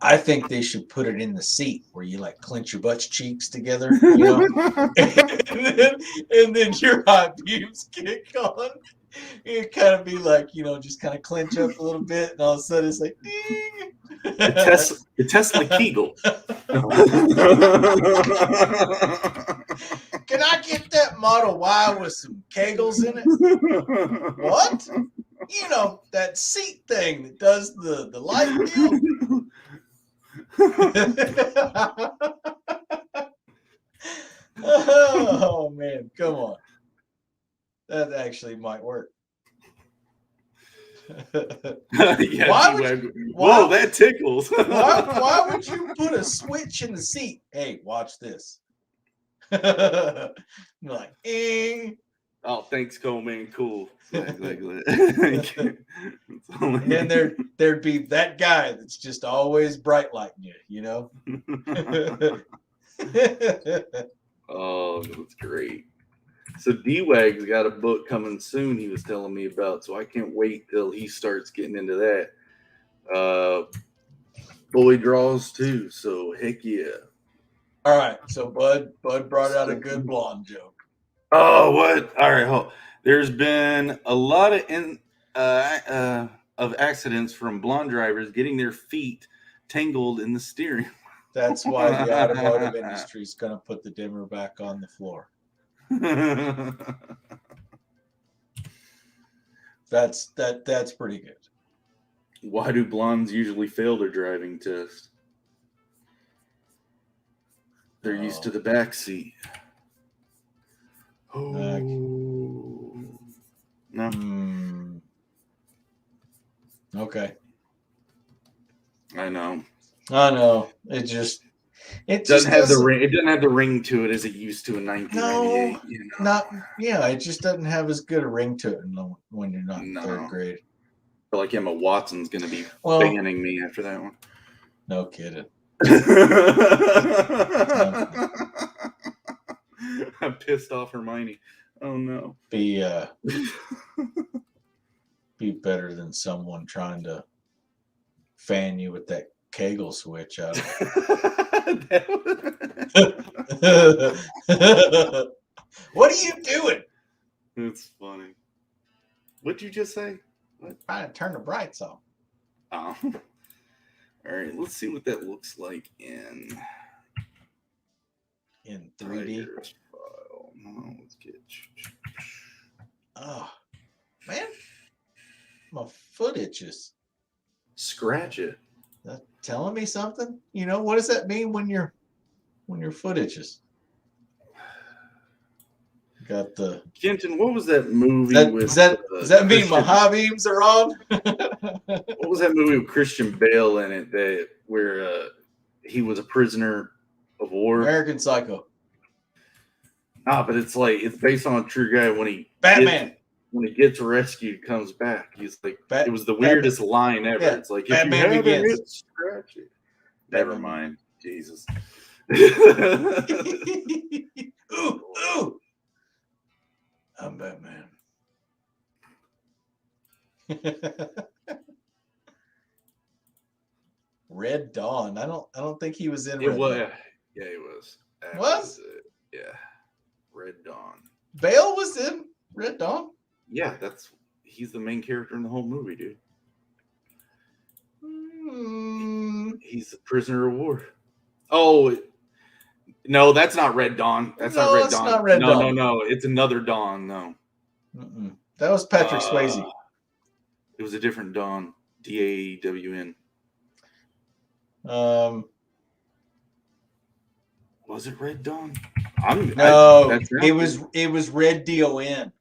I think they should put it in the seat where you clench your butt cheeks together, and then your hot beams kick on. It kind of be just kind of clench up a little bit, and all of a sudden it's like, ding. The Tesla Kegel. Can I get that Model Y with some kegels in it? What? That seat thing that does the light deal. Oh man, come on. That actually might work. Yeah, whoa, that tickles. why would you put a switch in the seat? Hey, watch this. Like, eh. Oh, thanks, Coleman. Cool. And there'd be that guy that's just always bright lighting you, Oh, that's great. So D-Wag's got a book coming soon he was telling me about, so I can't wait till he starts getting into that. boy draws too. So heck yeah. All right. So Bud brought out a good blonde joke. Oh, what? All right. There's been a lot of accidents from blonde drivers getting their feet tangled in the steering. That's why the automotive industry is going to put the dimmer back on the floor. That's pretty good. Why do blondes usually fail their driving test? They're used to the back seat. Oh. No. Okay. I know. It just doesn't have the ring. It doesn't have the ring to it as it used to in 1998. No, not. Yeah, it just doesn't have as good a ring to it when you're not in third grade. I feel like Emma Watson's going to be banning me after that one. No kidding. I'm pissed off Hermione. Oh no. Be better than someone trying to fan you with that Kegel switch out of What are you doing? It's funny. What'd you just say? Trying to turn the brights on. Oh. All right, let's see what that looks like in 3D. File. No, let's get. Oh, man, my foot itches. Scratch it. That telling me something? You know, what does that mean when your foot itches? Got the Kenton. What was that movie does that mean my high beams are on? What was that movie with Christian Bale in it where he was a prisoner of war? American Psycho. But it's based on a true guy Batman. When he gets rescued, comes back. He's like, it was the weirdest line ever. Yeah. It's like, Batman if you Begins. it, scratch it. Never mind. Jesus. Ooh. I'm Batman. Red Dawn. I don't think he was in Red Dawn. Yeah, he was. Was? Yeah. Red Dawn. Bale was in Red Dawn? Yeah, he's the main character in the whole movie, dude. He's a prisoner of war. Oh, no, that's not Red Dawn. That's not Red Dawn. Not Red Dawn. No. It's another Dawn, no. That was Patrick Swayze. It was a different Dawn. DAWN. Was it Red Dawn? It was Red DON.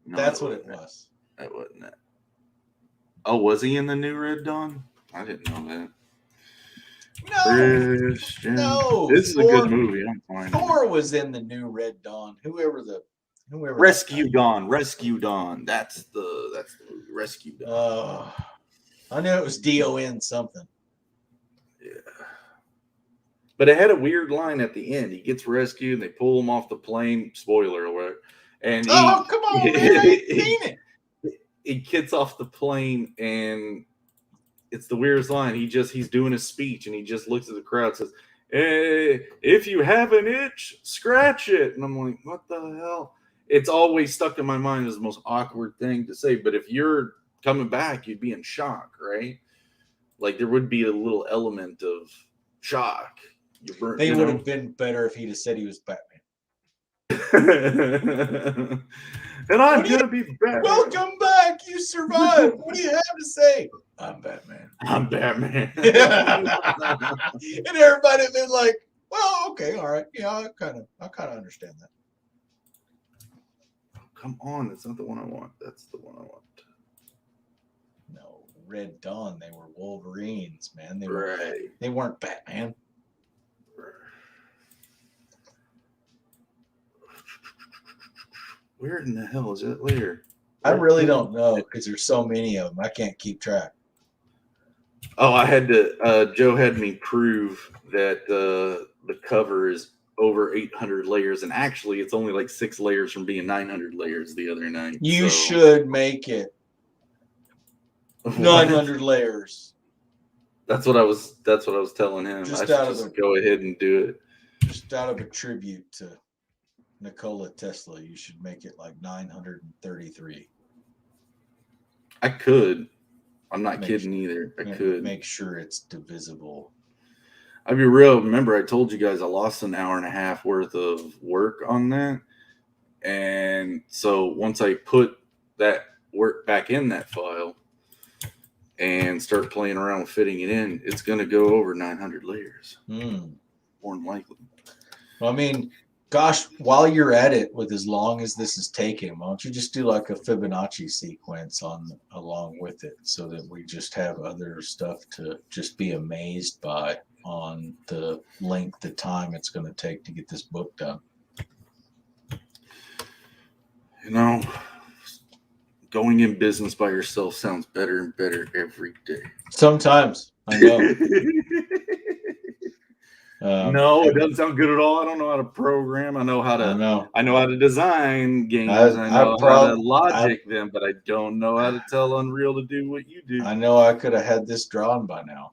No, that's what it was. That wasn't it. Oh, was he in the new Red Dawn? I didn't know that. No. This is a good movie. I'm fine. Thor was in the new Red Dawn. Whoever Rescue Dawn. Rescue Dawn. That's the movie. Rescue Dawn. I knew it was DON something. Yeah. But it had a weird line at the end. He gets rescued and they pull him off the plane. Spoiler alert. And come on, man. I ain't seen it. He gets off the plane and it's the weirdest line. He's doing a speech and he just looks at the crowd and says, "Hey, if you have an itch, scratch it." And I'm like, what the hell? It's always stuck in my mind as the most awkward thing to say. But if you're coming back, you'd be in shock, right? Like there would be a little element of shock. They would have been better if he'd have said he was Batman. And I'm gonna be Batman. Welcome back. You survived. What do you have to say? I'm Batman. I'm Batman. And everybody had been like, well, okay, all right. Yeah, I kind of understand that. Oh, come on, that's not the one I want. That's the one I want. No, Red Dawn, they were Wolverines, man. They weren't Batman. Where in the hell is it later? I really don't know because there's so many of them. I can't keep track. Oh, I had to. Joe had me prove that the cover is over 800 layers, and actually, it's only like 6 layers from being 900 layers the other night. You should make it 900 layers. That's what I was telling him. Just I should just go ahead and do it. Just out of a tribute to Nikola Tesla, you should make it like 933. I could. I'm not kidding either. I could. Make sure it's divisible. I'll be real. Remember, I told you guys I lost an hour and a half worth of work on that. And so once I put that work back in that file and start playing around with fitting it in, it's going to go over 900 layers. More than likely. Well, I mean, gosh, while you're at it, with as long as this is taking, why don't you just do like a Fibonacci sequence along with it, so that we just have other stuff to just be amazed by on the length of time it's going to take to get this book done. You know, going in business by yourself sounds better and better every day. Sometimes, I know. No, it doesn't sound good at all. I don't know how to program. I know how to design games. I know how to logic them, but I don't know how to tell Unreal to do what you do. I know I could have had this drawn by now.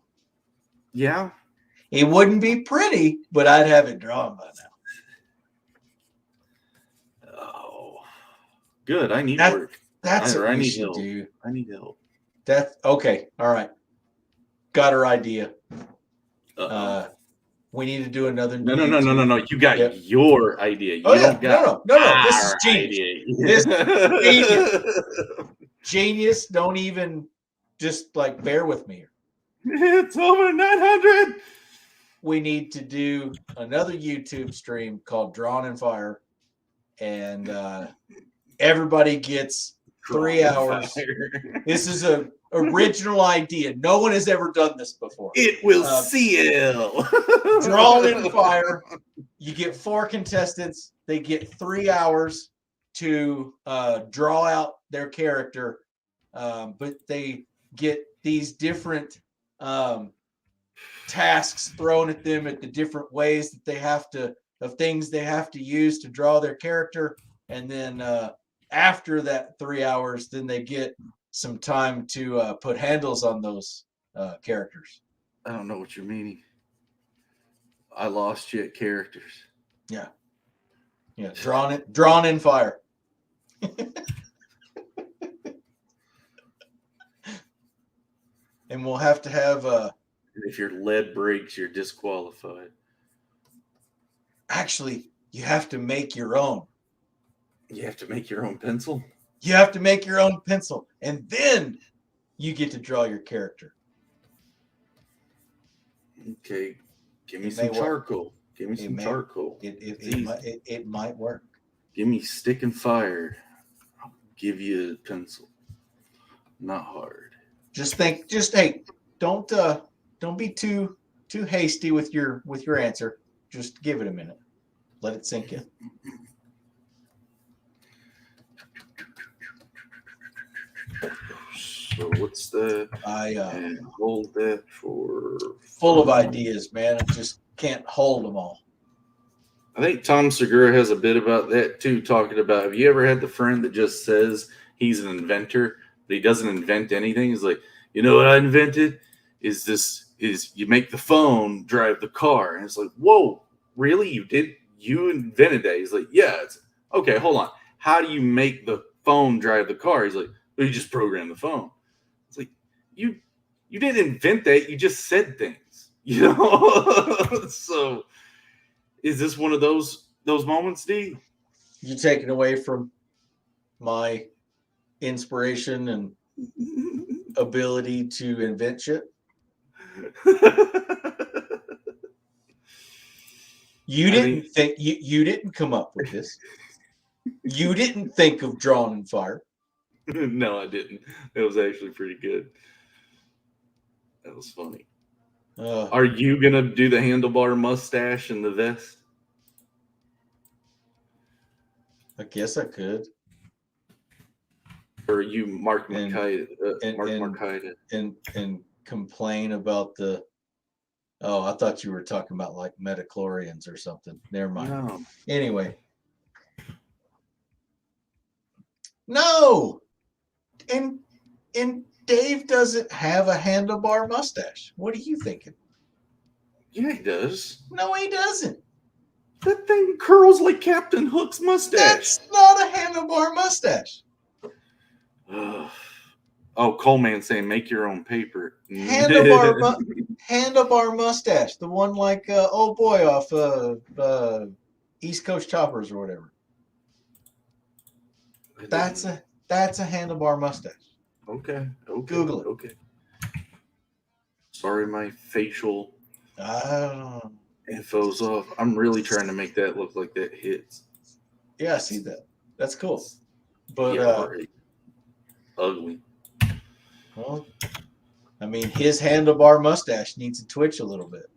Yeah. It wouldn't be pretty, but I'd have it drawn by now. Oh, good. I need work. That's what I need to do. I need help. That's okay. All right. Got her idea. We need to do another. No. You got your idea. You don't got no. This is genius. This is genius. Don't even just like bear with me. It's over 900. We need to do another YouTube stream called Drawn in Fire, and everybody gets 3 hours. This is a original idea. No one has ever done this before. It will seal. Drawn in Fire. You get 4 contestants. They get 3 hours to draw out their character, but they get these different tasks thrown at them at the different ways that they have to, of things they have to use to draw their character. And then after that 3 hours, then they get some time to put handles on those characters. I don't know what you're meaning. I lost you at characters. Yeah. Drawn in Fire. And we'll have to have if your lead breaks, you're disqualified. Actually, you have to make your own. You have to make your own pencil? You have to make your own pencil, and then you get to draw your character. Okay. Give me some charcoal. Give me some charcoal. It might work. Give me stick and fire. I'll give you a pencil. Not hard. Hey, don't be too hasty with your answer. Just give it a minute. Let it sink in. So what's the? I hold that for. Full of ideas, man. I just can't hold them all. I think Tom Segura has a bit about that too. Talking about, have you ever had the friend that just says he's an inventor, but he doesn't invent anything? He's like, you know what I invented? Is you make the phone drive the car, and it's like, whoa, really? You invented that? He's like, yeah. It's okay. Hold on. How do you make the phone drive the car? He's like, well, you just program the phone. It's like, you didn't invent that. You just said things, you know? So is this one of those moments, D? You taking away from my inspiration and ability to invent shit? You didn't come up with this. You didn't think of Drawn in Fire. No, I didn't. It was actually pretty good. That was funny. Are you gonna do the handlebar mustache and the vest? I guess I could. Or are you Mark Markida? And complain about the. Oh, I thought you were talking about like metachlorians or something. Never mind. No. Anyway. No. And Dave doesn't have a handlebar mustache. What are you thinking? Yeah, he does. No, he doesn't. That thing curls like Captain Hook's mustache. That's not a handlebar mustache. Oh, Coleman saying make your own paper. Handlebar mustache. The one like old boy off East Coast Choppers or whatever. That's a handlebar mustache. Okay. Google it. Okay. Sorry, my facial info's off. I'm really trying to make that look like that hits. Yeah, I see that. That's cool. But right. Ugly. Well, I mean, his handlebar mustache needs to twitch a little bit.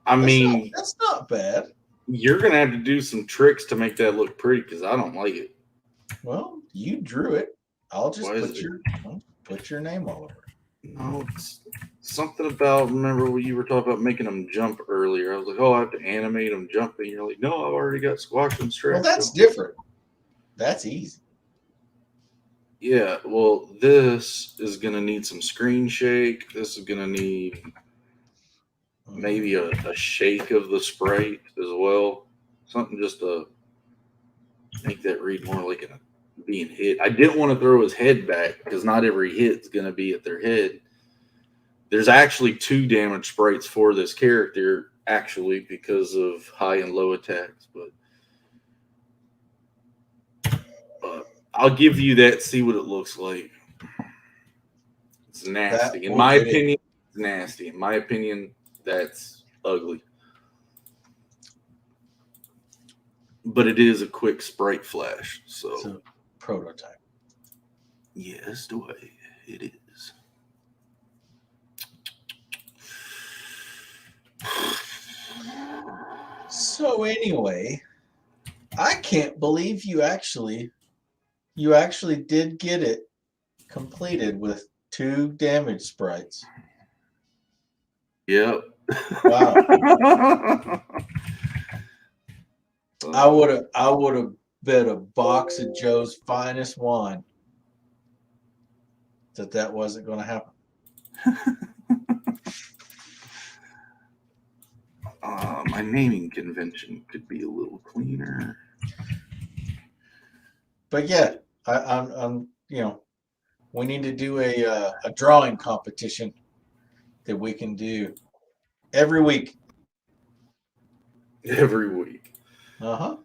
That's not bad. You're going to have to do some tricks to make that look pretty because I don't like it. Well, you drew it. I'll just put your name all over it. No, it's something about, remember when you were talking about making them jump earlier. I was like, oh, I have to animate them jumping. You're like, no, I've already got squash and stretch. Well, that's different. That's easy. Yeah, well, this is going to need some screen shake. This is going to need maybe a shake of the sprite as well. Something just to make that read more like being hit. I didn't want to throw his head back because not every hit is going to be at their head. There's actually 2 damage sprites for this character, actually, because of high and low attacks. But I'll give you that, see what it looks like. It's nasty. In my opinion, it's nasty. In my opinion, that's ugly. But it is a quick sprite flash. So it's a prototype. Yes, the way it is. So anyway, I can't believe you actually did get it completed with 2 damage sprites. Yep. Wow. I would have bet a box of Joe's finest wine that wasn't going to happen. My naming convention could be a little cleaner. But yeah, I'm we need to do a drawing competition that we can do every week. Every week. Uh-huh.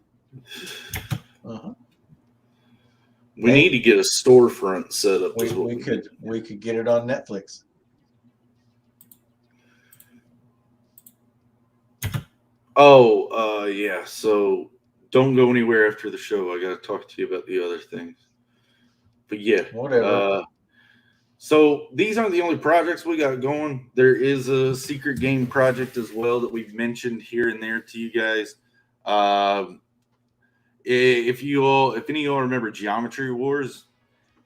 We need to get a storefront set up. We could get it on Netflix. Oh, yeah. So don't go anywhere after the show. I got to talk to you about the other things. But yeah, whatever. So these aren't the only projects we got going. There is a secret game project as well that we've mentioned here and there to you guys. If any of y'all remember Geometry Wars,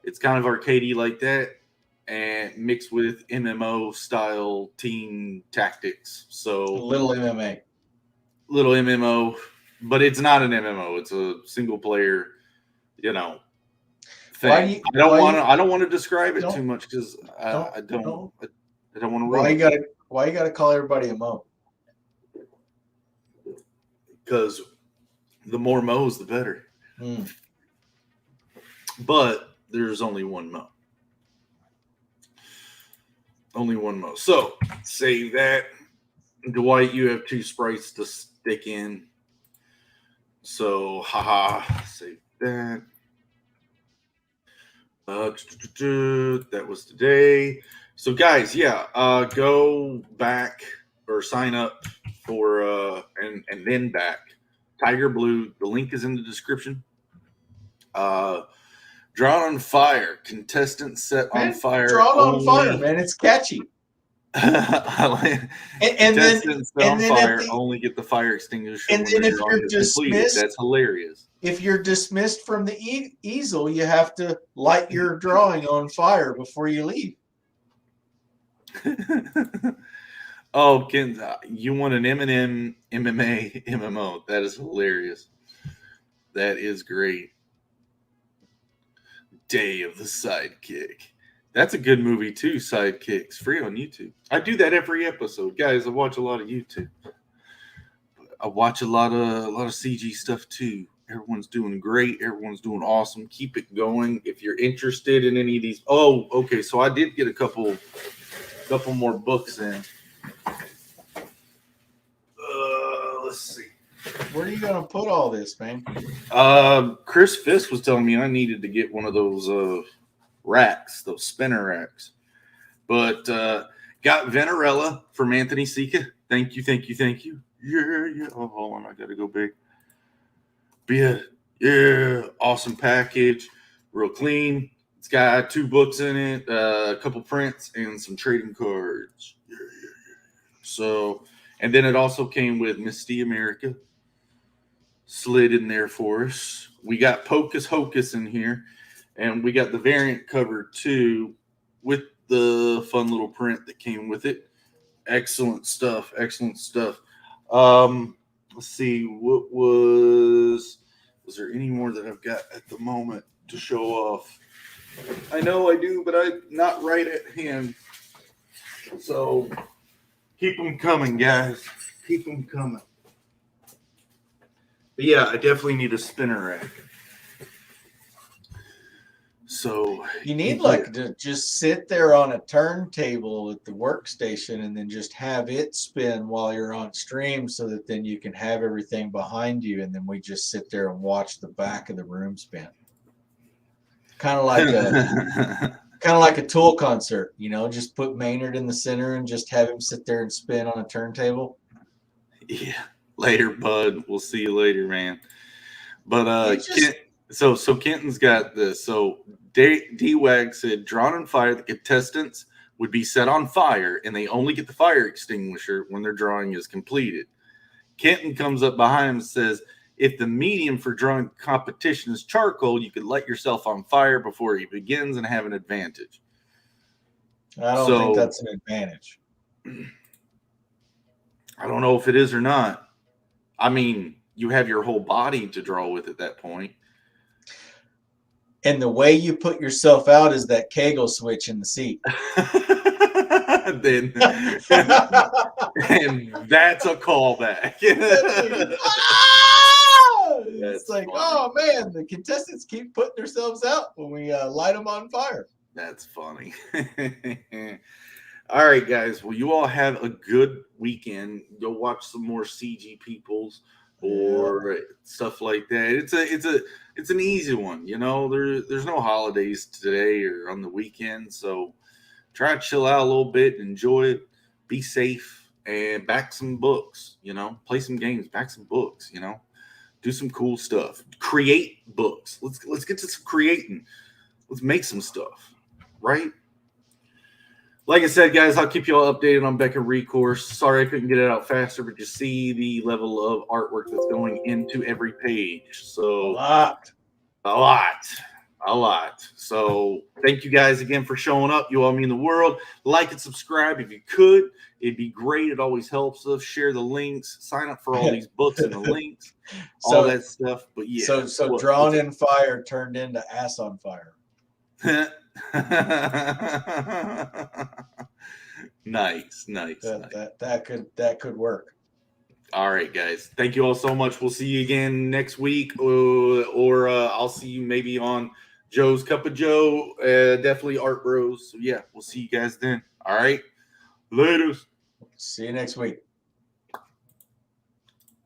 it's kind of arcadey like that, and mixed with MMO style team tactics. So little MMO, but it's not an MMO. It's a single player, thing. I don't want to describe it too much because I don't want to ruin. Why you gotta call everybody a Mo? Because the more Mo's, the better. But there's only one Mo. Only one Mo. So save that. Dwight, you have 2 sprites to stick in. So save that. That was today. So guys, go back or sign up for and then back Tiger Blue. The link is in the description. Drawn on Fire, contestant set on fire. Drawn on fire, man. It's catchy. and then only get the fire extinguisher. And then if you're dismissed, that's hilarious. If you're dismissed from the easel, you have to light your drawing on fire before you leave. Oh, Ken, you want an M&M MMA MMO? That is hilarious. That is great. Day of the Sidekick. That's a good movie too, Sidekicks. Free on YouTube. I do that every episode. Guys, I watch a lot of YouTube. I watch a lot of CG stuff too. Everyone's doing great. Everyone's doing awesome. Keep it going. If you're interested in any of these. Oh, okay. So I did get a couple more books in. Let's see. Where are you going to put all this, man? Chris Fisk was telling me I needed to get one of those racks, those spinner racks. But got Venerella from Anthony Sika. Thank you. Yeah. Oh, hold on. I got to go big. But yeah. Awesome package. Real clean. It's got 2 books in it, a couple prints, and some trading cards. Yeah. So, and then it also came with Misty America. Slid in there for us. We got Pocus Hocus in here. And we got the variant cover too with the fun little print that came with it. Excellent stuff. Let's see, what was there any more that I've got at the moment to show off? I know I do, but I'm not right at hand. So keep them coming, guys. Keep them coming. But yeah, I definitely need a spinner rack. So you need to just sit there on a turntable at the workstation and then just have it spin while you're on stream, so that then you can have everything behind you, and then we just sit there and watch the back of the room spin. Kind of like a Tool concert, just put Maynard in the center and just have him sit there and spin on a turntable. Yeah. Later, bud. We'll see you later, man. But So Kenton's got this. So D-Wag said, drawn on fire, the contestants would be set on fire, and they only get the fire extinguisher when their drawing is completed. Kenton comes up behind him and says, if the medium for drawing competition is charcoal, you could light yourself on fire before he begins and have an advantage. I don't think that's an advantage. I don't know if it is or not. I mean, you have your whole body to draw with at that point. And the way you put yourself out is that Kegel switch in the seat. And that's a callback. It's like, funny. Oh man, the contestants keep putting themselves out when we light them on fire. That's funny. All right, guys. Well, you all have a good weekend. Go watch some more CG Peoples or stuff like that. It's an easy one. There's no holidays today or on the weekend, so try to chill out a little bit, enjoy it, be safe, and back some books. Play some games, back some books. Do some cool stuff. Create books. Let's get to some creating. Let's make some stuff, right? Like I said, guys, I'll keep you all updated on Beck and Recourse. Sorry I couldn't get it out faster, but you see the level of artwork that's going into every page. So a lot. So thank you guys again for showing up. You all mean the world. Like and subscribe if you could. It'd be great. It always helps us. Share the links. Sign up for all these books and the links. All that stuff. But yeah. So drawn in fire turned into ass on fire. Nice. That could work. All right, guys. Thank you all so much. We'll see you again next week, or I'll see you maybe on Joe's Cup of Joe. Definitely Art Bros. So yeah, we'll see you guys then. All right, later. See you next week.